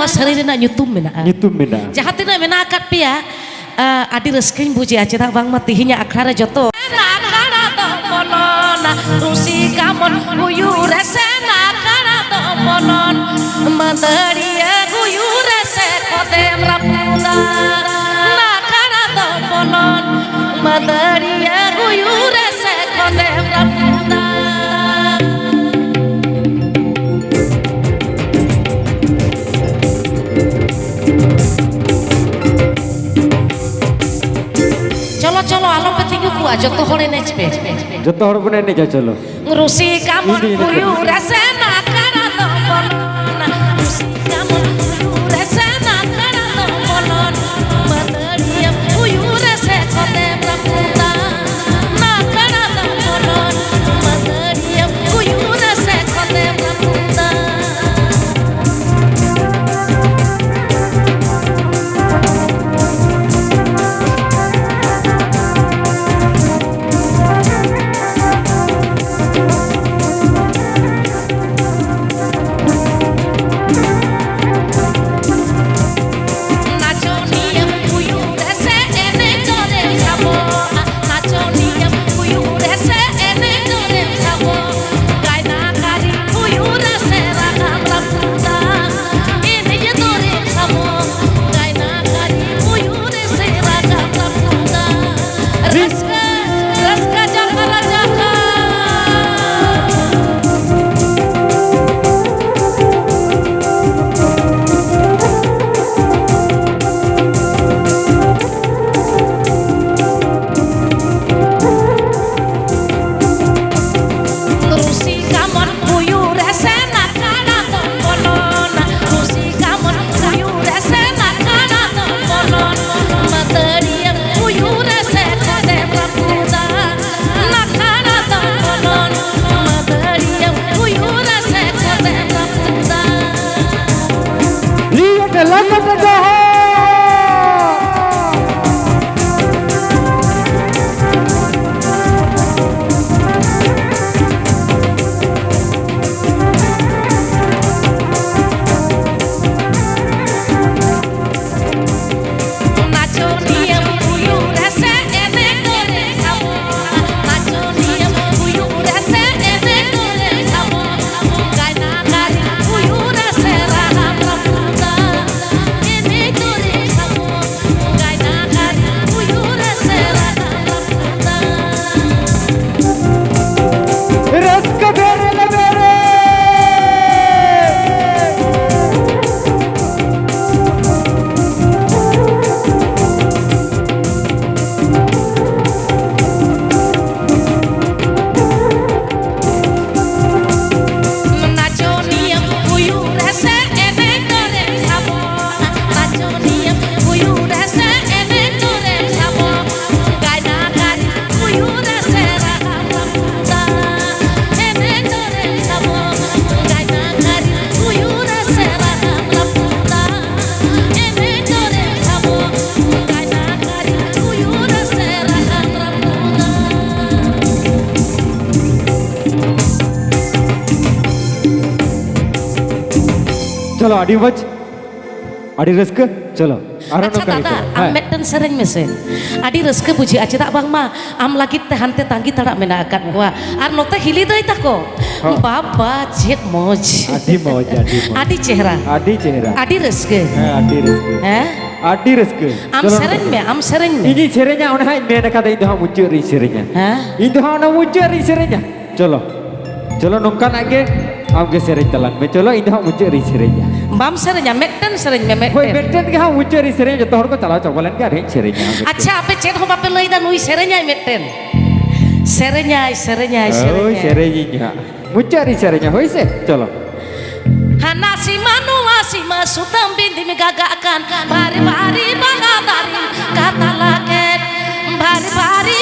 nyawa seri rena nyutum mena. Nyutum mena. Jahat tina mena akat pia. Adi reskain buji aja tak bang mati hinya akhara joto. Nakara to monon, rusi kamon guyu resena nakara to monon, mandaria guyu rese kotem rapuda. Nakara to monon, mandaria guyu rese kotem rapuda. Cholo alom petingu kuat joto hore nejpe. Joto hore pun ini cholo. Ngurusi kamon kuyu resena kana to monon. Ngurusi kamon kuyu resena kana to monon. Mandaria kuyu rese kotem rapuda. Nakana to monon. Mandaria kuyu rese kotem rapuda. चलो आड़ी बच आड़ी rusk चलो अच्छा दादा am medan sering mesin adi reske puji aja tak bang ma am lagi tehante tanggi tadak mena akan gua ar note hili doi tako baba jet moj adi cehra adi reske adi reske am sering me ini serenya ona hai mena kata itu ha muncuri serenya itu ha na muncuri serenya चलो nongkan aja आपके सेरें तलान में चलो इधर हम मुझे रिसेरेंया balm सेरेंया मेटन सेरेंया कोई मेटन के हम मुझे रिसेरेंया तो हर को चला चौकलन क्या रहे सेरेंया अच्छा आपे चेत हो बापे लई दा नुई सेरेंया मेटन सेरेंया ओह सेरेंया मुझे रिसेरेंया होई से चलो hanasi manu asima sutam binti megagakan bari-bari bangadari kata laket bari-bari